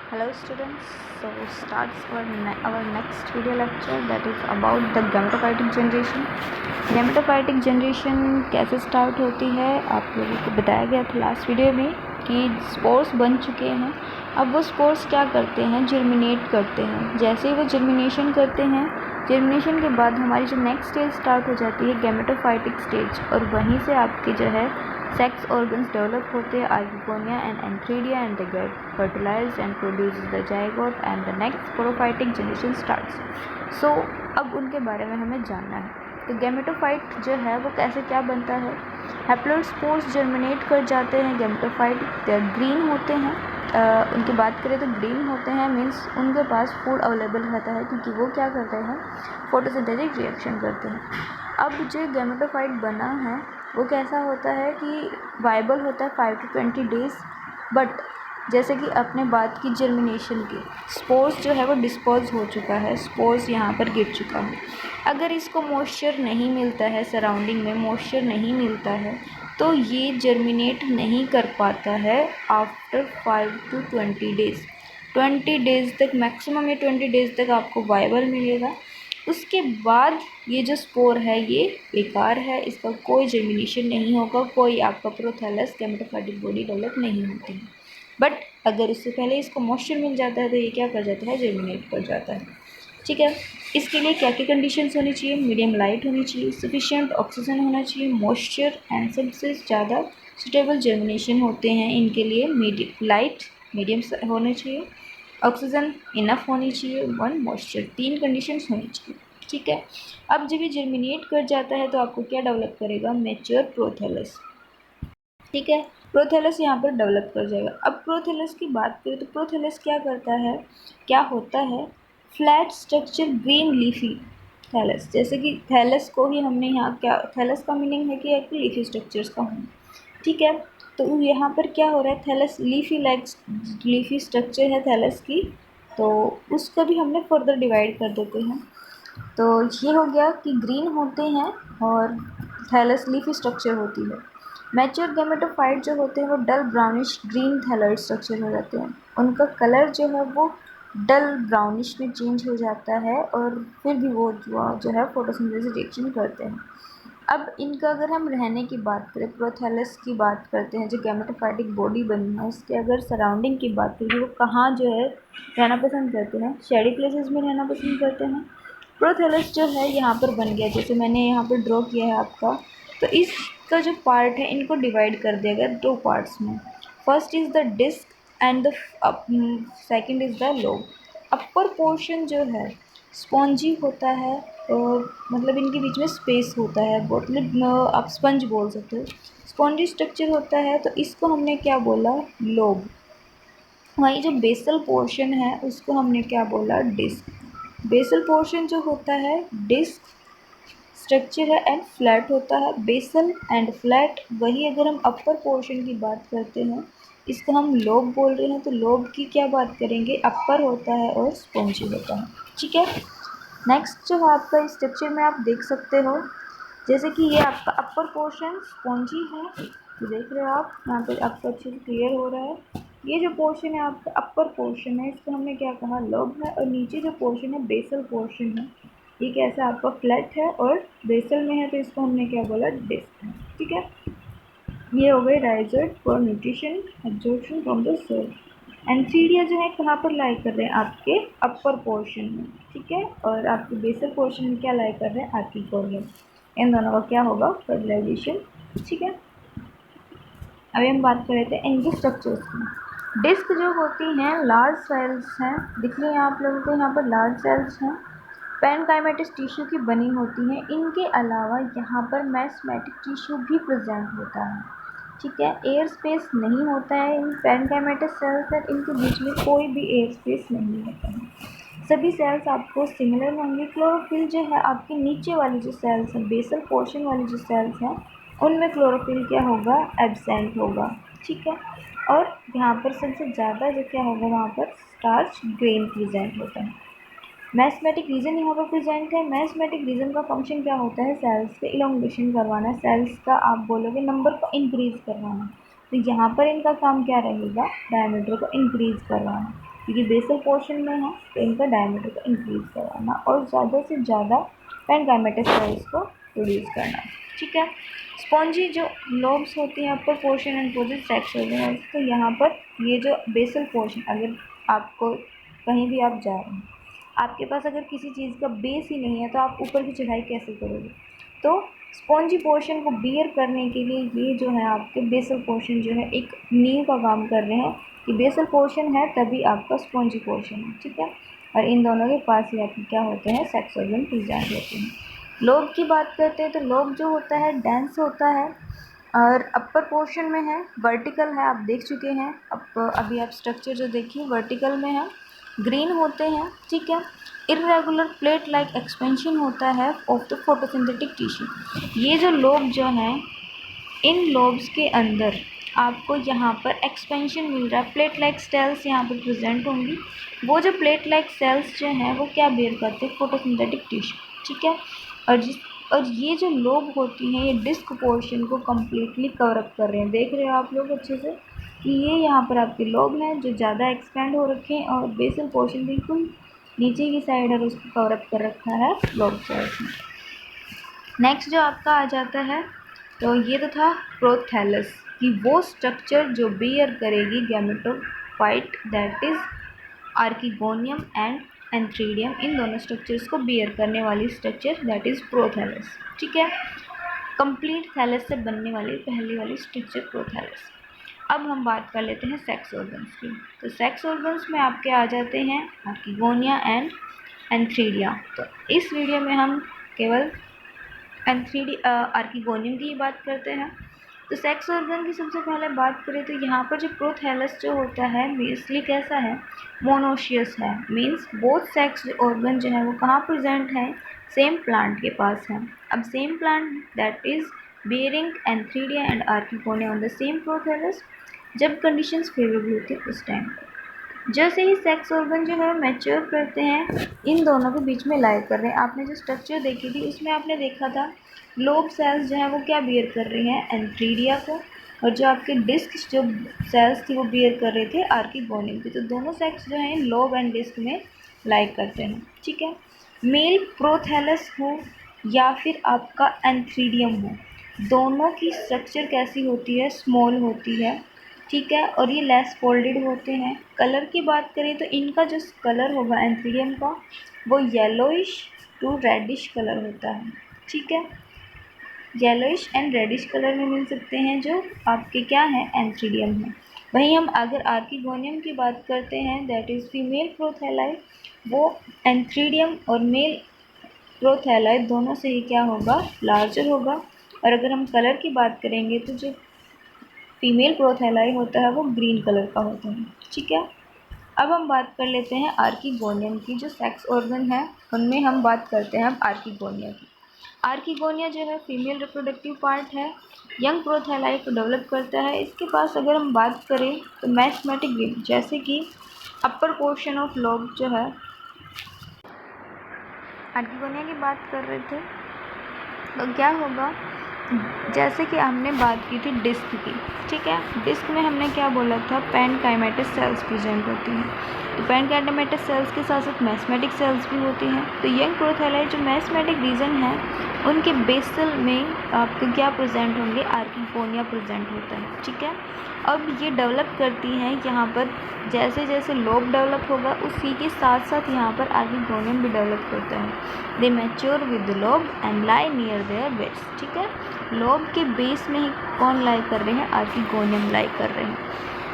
Hello students, so starts our next video lecture, that is about the gametophytic generation. Gametophytic generation कैसे start होती है आप लोगों को बताया गया था लास्ट वीडियो में कि स्पोर्स बन चुके हैं। अब वो स्पोर्स क्या करते हैं, जर्मिनेट करते हैं। जैसे ही वो जर्मिनेशन करते हैं, जर्मिनेशन के बाद हमारी जो नेक्स्ट स्टेज स्टार्ट हो जाती है गैमेटोफाइटिक स्टेज, और वहीं से आपके जो है सेक्स ऑर्गन्स डेवलप होते हैं, archegonia and antheridia, and they get fertilised and produces the zygote and the next sporophytic generation starts. So अब उनके बारे में हमें जानना है। तो गैमेटोफाइट जो है वो कैसे क्या बनता है। हैप्लोइड स्पोर्स जर्मिनेट कर जाते हैं गैमेटोफाइट, ग्रीन होते हैं। उनकी बात करें तो ग्रीन होते हैं, मीन्स उनके पास फूड अवेलेबल रहता है क्योंकि वो क्या करते हैं, फोटोसिंथेटिक रिएक्शन करते हैं। अब जो गैमेटोफाइट बना है वो कैसा होता है कि वाइबल होता है 5 to 20 डेज़। बट जैसे कि आपने बात की जर्मिनेशन की, स्पोर्स जो है वो डिस्पोज हो चुका है, स्पोर्स यहाँ पर गिर चुका है। अगर इसको मॉइस्चर नहीं मिलता है, सराउंडिंग में मॉइस्चर नहीं मिलता है, तो ये जर्मिनेट नहीं कर पाता है आफ्टर 5 to 20 डेज़। 20 डेज़ तक मैक्सिमम, ये 20 डेज़ तक आपको वाइबल मिलेगा। उसके बाद ये जो स्पोर है ये बेकार है, इसका कोई जर्मिनेशन नहीं होगा, कोई आपका प्रोथैलस गैमेटोफाइटिक बॉडी डेवलप नहीं होती है। बट अगर उससे पहले इसको मॉइस्चर मिल जाता है तो ये क्या कर जाता है, जर्मिनेट कर जाता है। ठीक है, इसके लिए क्या क्या कंडीशंस होनी चाहिए, मीडियम लाइट होनी चाहिए, सफिशिएंट ऑक्सीजन होना चाहिए, मॉइस्चर, एंड सबसे ज़्यादा सुटेबल जर्मिनेशन होते हैं इनके लिए मीडियम होने चाहिए, ऑक्सीजन इनफ होनी चाहिए, वन मॉइस्चर, 3 कंडीशंस होनी चाहिए। ठीक है, अब जब ये जर्मिनेट कर जाता है तो आपको क्या डेवलप करेगा, मैच्योर प्रोथैलस। ठीक है, प्रोथैलस यहाँ पर डेवलप कर जाएगा। अब प्रोथैलस की बात करें तो प्रोथैलस क्या करता है, क्या होता है, flat structure green leafy thallus. जैसे कि थैलस को ही हमने यहाँ क्या, थैलस का मीनिंग है कि एक लीफी स्ट्रक्चर्स का होना। ठीक है, तो यहाँ पर क्या हो रहा है, थैलस लीफी स्ट्रक्चर है थैलस की, तो उसको भी हमने फर्दर डिवाइड कर देते हैं। तो ये हो गया कि ग्रीन होते हैं और थैलस लीफी स्ट्रक्चर होती है। मैच्योर गैमेटोफाइट जो होते हैं वो डल ब्राउनिश ग्रीन थैलॉइड स्ट्रक्चर हो जाते हैं। उनका कलर जो है वो डल ब्राउनिश में चेंज हो जाता है, और फिर भी वो जो है फोटोसिंथेसिस रिएक्शन करते हैं। अब इनका अगर हम रहने की बात करें, प्रोथैलस की बात करते हैं, जो गैमेटोफाइटिक बॉडी बनी है उसके अगर सराउंडिंग की बात करें, वो कहाँ जो है रहना पसंद करते हैं, शेडी प्लेसेस में रहना पसंद करते हैं। प्रोथैलस जो है यहाँ पर बन गया, जैसे मैंने यहाँ पर ड्रॉ किया है आपका, तो इसका जो पार्ट है इनको डिवाइड कर दिया गया 2 पार्ट्स में। First is the disc and the second is the lobe. Upper portion जो है स्पॉन्जी होता है, और मतलब इनके बीच में स्पेस होता है, मतलब आप स्पंज बोल सकते हो, स्पॉन्जी स्ट्रक्चर होता है, तो इसको हमने क्या बोला, लोब। वहीं जो बेसल पोर्शन है उसको हमने क्या बोला, डिस्क। बेसल पोर्शन जो होता है डिस्क स्ट्रक्चर है एंड फ्लैट होता है, बेसल एंड फ्लैट। वही अगर हम अपर पोर्शन की बात करते हैं, इसको हम लोब बोल रहे हैं, तो लोब की क्या बात करेंगे, अपर होता है और स्पॉन्जी होता है। ठीक है, नेक्स्ट जो है आपका इस स्ट्रक्चर में आप देख सकते हो, जैसे कि ये आपका अपर पोर्शन स्पॉन्जी है, तो देख रहे हो आप यहाँ पे आपको अच्छे से क्लियर हो रहा है। ये जो पोर्शन है आपका अपर पोर्शन है, इसको हमने क्या कहा, लोब है, और नीचे जो पोर्शन है बेसल पोर्शन है, ये कैसा आपका फ्लैट है और बेसल में है, तो इसको हमने क्या बोला, डिस्क है। ठीक है, ये हो गए rhizoids for nutrition absorption from the soil. Antheridia जो है कहाँ पर लाई कर रहे हैं, आपके अपर पोर्शन में। ठीक है, और आपके बेसल पोर्शन में क्या लाई कर रहे हैं, आर्टिकोरियम। इन दोनों का क्या होगा, फर्टिलाइजेशन। ठीक है, अभी हम बात कर रहे थे इनके स्ट्रक्चर्स की। डिस्क जो होती हैं लार्ज सेल्स हैं, दिख रही हैं आप लोगों को यहाँ पर लार्ज सेल्स हैं, पैनकाइमेटिस टिश्यू की बनी होती हैं। इनके अलावा यहाँ पर मैस्मेटिक टिश्यू भी प्रेजेंट होता है। ठीक है, एयर स्पेस नहीं होता है इन पैनकाइमेटिस सेल्स है, इनके बीच में कोई भी एयर स्पेस नहीं होता है। सभी सेल्स आपको सिमिलर होंगी। क्लोरोफिल जो है आपके नीचे वाली जो सेल्स हैं, बेसल पोर्शन वाली जो सेल्स हैं, उनमें क्लोरोफिल क्या होगा, एब्सेंट होगा। ठीक है, और यहाँ पर सबसे ज़्यादा जो क्या होगा, वहाँ पर स्टार्च ग्रेन प्रेजेंट होता है। मैथमेटिक रीजन यहाँ पर प्रेजेंट है। मैथमेटिक रीजन का फंक्शन क्या होता है, सेल्स के इलोंगेशन करवाना, सेल्स का आप बोलोगे नंबर को इंक्रीज करवाना, तो यहाँ पर इनका काम क्या रहेगा, डायमीटर को इंक्रीज करवाना। क्योंकि बेसल पोर्शन में है तो इनका डायमीटर को इंक्रीज कराना और ज़्यादा से ज़्यादा पेनकाइमेटस सेल्स को प्रोड्यूस करना। ठीक है। स्पॉन्जी जो लोब्स होती हैं upper portion and पोजिट sex organ, तो यहाँ पर ये जो बेसल पोर्शन, अगर आपको कहीं भी आप जा रहे हैं, आपके पास अगर किसी चीज़ का बेस ही नहीं है तो आप ऊपर की चढ़ाई कैसे करोगे। तो स्पॉन्जी पोर्शन को बियर करने के लिए ये जो है आपके बेसल पोर्शन जो है एक नींव का काम कर रहे हैं कि बेसल पोर्शन है तभी आपका स्पॉन्जी पोर्शन है। ठीक है। और इन दोनों के पास ही आपके क्या होते हैं, सेक्स ऑर्गन प्रेजेंट होते हैं। लोब की बात करते हैं तो लोब जो होता है डेंस होता है और अपर पोर्शन में है, वर्टिकल है, आप देख चुके हैं। अब अभी आप स्ट्रक्चर जो देखिए वर्टिकल में है, ग्रीन होते हैं। ठीक है। इरेगुलर प्लेट लाइक एक्सपेंशन होता है ऑफ द फोटोसिंथेटिक टिश्यू। ये जो लोब जो हैं, इन लोब्स के अंदर आपको यहाँ पर एक्सपेंशन मिल रहा है, प्लेट लाइक सेल्स यहाँ पर प्रेजेंट होंगी। वो जो प्लेट लाइक सेल्स जो हैं वो क्या बेयर करते हैं, फोटोसिंथेटिक टिश्यू। ठीक है। और ये जो लोब होती हैं ये डिस्क पोर्शन को कम्प्लीटली कवर अप कर रहे हैं। देख रहे हो आप लोग अच्छे से कि ये यहाँ पर आपके लोब हैं जो ज़्यादा एक्सपेंड हो रखे हैं और बेसल पोर्शन बिल्कुल नीचे की साइड है, उसको कवर अप कर रखा है लोब सेल्स में। नेक्स्ट जो आपका आ जाता है, तो ये तो था प्रोथैलस कि वो स्ट्रक्चर जो बियर करेगी gametophyte, that is archegonium and antheridium, इन दोनों स्ट्रक्चर्स को बियर करने वाली स्ट्रक्चर दैट इज प्रोथैलस। ठीक है। कंप्लीट थैलस से बनने वाली पहली वाली स्ट्रक्चर प्रोथैलस। अब हम बात कर लेते हैं सेक्स ऑर्गन्स की। तो सेक्स ऑर्गन्स में आपके आ जाते हैं आर्किगोनिया एंड एंथ्रीडिया। तो इस वीडियो में हम केवल आर्किगोनियम की बात करते हैं। तो सेक्स ऑर्गन की सबसे पहले बात करें तो यहाँ पर जो प्रोथैलस जो होता है बेसिकली कैसा है, मोनोशियस है। मीन्स बोथ सेक्स ऑर्गन जो है वो कहाँ प्रेजेंट है, सेम प्लांट के पास है। अब same plant that is bearing antheridia and archegonia on the same prothallus, जब कंडीशंस फेवरेबल होती है उस टाइम पर। जैसे ही सेक्स ऑर्गन जो है मैच्योर करते हैं, इन दोनों के बीच में लाई कर रहे हैं। आपने जो स्ट्रक्चर देखी थी उसमें आपने देखा था लोब सेल्स जो है वो क्या बियर कर रही हैं, एंथ्रीडिया को, और जो आपके डिस्क जो सेल्स थी वो बियर कर रहे थे आर्किगोनियम की। तो दोनों सेक्स जो हैं लोब एंड डिस्क में लाई करते हैं। ठीक है। मेल प्रोथैलस हो या फिर आपका एंथ्रीडियम हो, दोनों की स्ट्रक्चर कैसी होती है, स्मॉल होती है। ठीक है। और ये लेस फोल्डेड होते हैं। कलर की बात करें तो इनका जो कलर होगा एंथ्रीडियम का वो येलोइश टू रेडिश कलर होता है। ठीक है। येलोइश एंड रेडिश कलर में मिल सकते हैं जो आपके क्या हैं, एंथ्रीडियम है। वहीं हम अगर आर्किगोनियम की बात करते हैं दैट इज़ फीमेल प्रोथैलाई, वो एंथ्रीडियम और मेल प्रोथैलाई दोनों से ही क्या होगा, लार्जर होगा। और अगर हम कलर की बात करेंगे तो जो फीमेल प्रोथैलाई होता है वो ग्रीन कलर का होता है। ठीक है। अब हम बात कर लेते हैं आर्किगोनियम की। जो सेक्स ऑर्गन है उनमें हम बात करते हैं अब आर्किगोनिया की। आर्किगोनिया जो है फीमेल रिप्रोडक्टिव पार्ट है, यंग प्रोथैलाई को डेवलप करता है। इसके पास अगर हम बात करें तो मैथमेटिक रिंग, जैसे कि अपर पोर्शन ऑफ लोब जो है, आर्किगोनिया की बात कर रहे थे तो क्या होगा, जैसे कि हमने बात की थी डिस्क की। ठीक है। डिस्क में हमने क्या बोला था, पेनकाइमेटस सेल्स प्रेजेंट होती हैं। तो पेनकाइमेटस सेल्स के साथ साथ मैस्मेटिक सेल्स भी होती हैं। तो यंग प्रोथैलाई जो मैस्मेटिक रीजन है उनके बेसल में आपके क्या प्रेजेंट होंगे, आर्किगोनिया प्रेजेंट होता है। ठीक है। अब ये डेवलप करती हैं यहाँ पर, जैसे जैसे लोब डेवलप होगा उसी के साथ साथ यहाँ पर आर्किगोनियम भी डेवलप होता है। They mature with the lobe and lie near their base. ठीक है। लोब के बेस में ही कौन लाई कर रहे हैं, आर्किगोनियम लाई कर रहे हैं।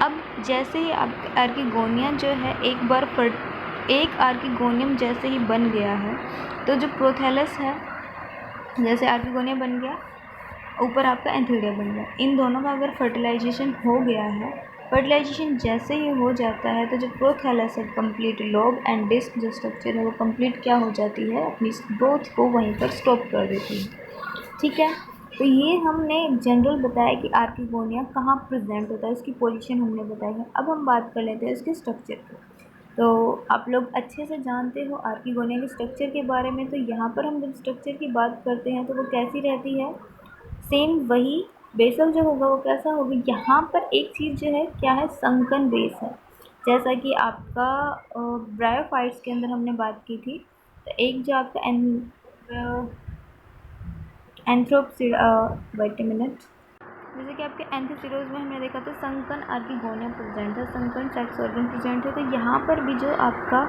अब जैसे ही आर्किगोनिया जो है एक आर्किगोनियम जैसे ही बन गया है, तो जो प्रोथैलस है, जैसे आर्किगोनिया बन गया, ऊपर आपका एंथ्रीडिया बन गया, इन दोनों का अगर फर्टिलाइजेशन हो गया है, फर्टिलाइजेशन जैसे ही हो जाता है तो जो प्रोथैलस है कंप्लीट लोब एंड डिस्क जो स्ट्रक्चर है वो कंप्लीट क्या हो जाती है, अपनी ग्रोथ को वहीं पर स्टॉप कर देती है। ठीक है। तो ये हमने जनरल बताया कि आर्किगोनिया कहाँ प्रेजेंट होता है, इसकी पोजीशन हमने बताई है। अब हम बात कर लेते हैं इसके स्ट्रक्चर की। तो आप लोग अच्छे से जानते हो आर्किगोनिया के स्ट्रक्चर के बारे में। तो यहाँ पर हम जब स्ट्रक्चर की बात करते हैं तो वो कैसी रहती है, सेम वही बेसल जो होगा वो कैसा होगा, यहाँ पर एक चीज़ जो है क्या है, संकन बेस है। जैसा कि आपका ब्रायोफाइट्स के अंदर हमने बात की थी, तो एक जो आपका वेट अ मिनट, जैसे कि आपके एंथोसिरोज में हमने देखा था संकन आर्किगोनिया प्रेजेंट है, संकन सेक्स ऑर्गन प्रेजेंट है। तो यहाँ पर भी जो आपका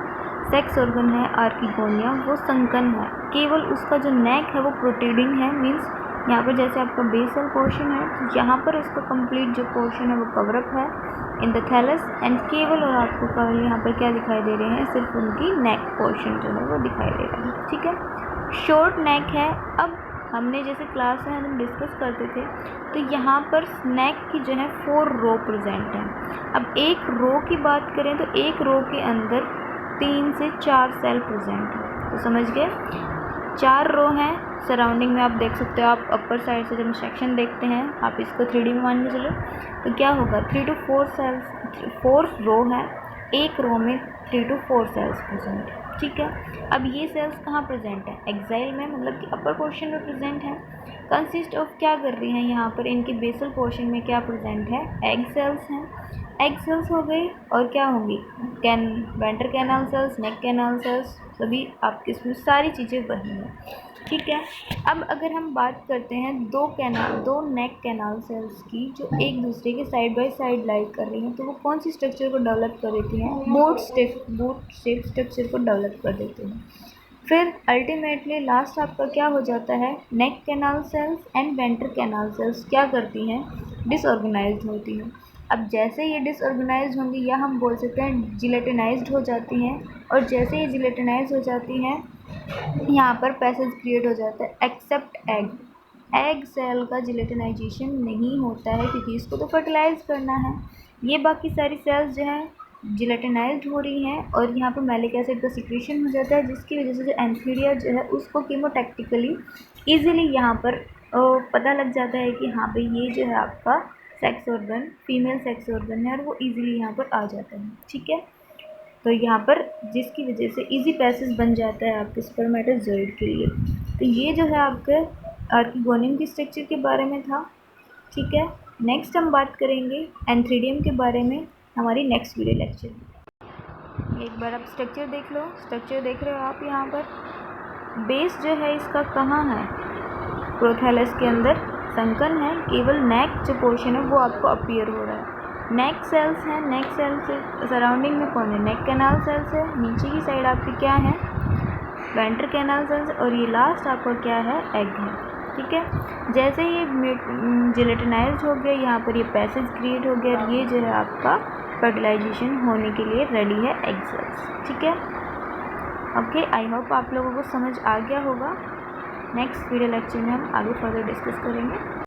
सेक्स ऑर्गन है आर्किगोनिया वो संकन है, केवल उसका जो नेक है वो प्रोट्रूडिंग है। मीन्स यहाँ पर जैसे आपका बेसल पोर्शन है, तो यहाँ पर उसका कंप्लीट जो पोर्शन है वो कवरअप है इन द थैलस एंड केवल, और आपको केवल यहाँ पर क्या दिखाई दे रहे हैं, सिर्फ उनकी नेक पोर्शन जो है वो दिखाई दे रहा है। ठीक है, शॉर्ट नेक है। अब हमने जैसे क्लास में हम डिस्कस करते थे, तो यहाँ पर नेक की जो है 4 रो प्रेजेंट है। अब एक रो की बात करें तो एक रो के अंदर 3 से 4 सेल प्रेजेंट है। तो समझ गए, 4 रो हैं सराउंडिंग में, आप देख सकते हो। आप अपर साइड से जब सेक्शन देखते हैं, आप इसको 3D में मान के चलो, तो क्या होगा 3 to 4 सेल्स, 4 रो है, एक रो में 3 to 4 सेल्स प्रेजेंट है। ठीक है, अब ये सेल्स कहाँ प्रेजेंट है, एक्साइल में, मतलब कि अपर पोर्शन में प्रेजेंट है। कंसिस्ट ऑफ क्या कर रही हैं यहाँ पर, इनके बेसल पोर्शन में क्या प्रेजेंट है, एग सेल्स हैं। एग सेल्स हो गई, और क्या होंगी, वेंटर कैनाल सेल्स, नेक कैनाल सेल्स, सभी आपके इसमें सारी चीज़ें वही हैं। ठीक है, अब अगर हम बात करते हैं दो नेक कैनाल सेल्स की, जो एक दूसरे के साइड बाय साइड लाई कर रही हैं, तो वो कौन सी स्ट्रक्चर को डेवलप कर देती हैं, बोट शेप स्ट्रक्चर को डेवलप कर देते हैं। फिर अल्टीमेटली लास्ट आपका क्या हो जाता है, neck canal cells and venter canal cells क्या करती हैं, डिसऑर्गेनाइज्ड होती हैं। अब जैसे ये डिसऑर्गेनाइज्ड होंगी, या हम बोल सकते हैं जिलेटिनाइज्ड हो जाती हैं, और जैसे ये जिलेटिनाइज हो जाती हैं, यहाँ पर पैसेज क्रिएट हो जाता है, एक्सेप्ट एग। एग सेल का जिलेटिनाइजेशन नहीं होता है, क्योंकि इसको तो फर्टिलाइज करना है। ये बाकी सारी सेल्स जो हैं जिलेटिनाइज्ड हो रही हैं, और यहाँ पर मैलिक एसिड का सिक्रेशन हो जाता है, जिसकी वजह से जो एंथीरिया जो है उसको कीमोटैक्टिकली ईजिली यहाँ पर पता लग जाता है कि हाँ भाई ये जो है आपका sex organ, female sex organ है, और वो ईजिली यहाँ पर आ जाता है। ठीक है, तो यहाँ पर जिसकी वजह से इजी पैसेज बन जाता है आपके स्पर्मेटोजोइड के लिए। तो ये जो है आपके आर्किगोनियम की स्ट्रक्चर के बारे में था। ठीक है, नेक्स्ट हम बात करेंगे एंथ्रीडियम के बारे में हमारी नेक्स्ट वीडियो लेक्चर में। एक बार आप स्ट्रक्चर देख लो, स्ट्रक्चर देख रहे हो आप, यहाँ पर बेस जो है इसका कहाँ है, प्रोथैलस के अंदर संकन है, केवल नेक जो पोर्शन है वो आपको अपीयर हो रहा है। नेक सेल्स हैं, नेक सेल से सराउंडिंग में कौन है, नेक कैनाल सेल्स है, नीचे की साइड आपकी क्या है, वेंटर कैनाल सेल्स, और ये लास्ट आपका क्या है, एग है। ठीक है, जैसे ये जिलेटिनाइज्ड हो गया, यहाँ पर ये पैसेज क्रिएट हो गया, और ये जो है आपका फर्टिलाइजेशन होने के लिए रेडी है एग सेल्स। ठीक है, ओके, आई होप आप लोगों को समझ आ गया होगा। नेक्स्ट वीडियो लेक्चर में हम आगे फर्दर डिस्कस करेंगे।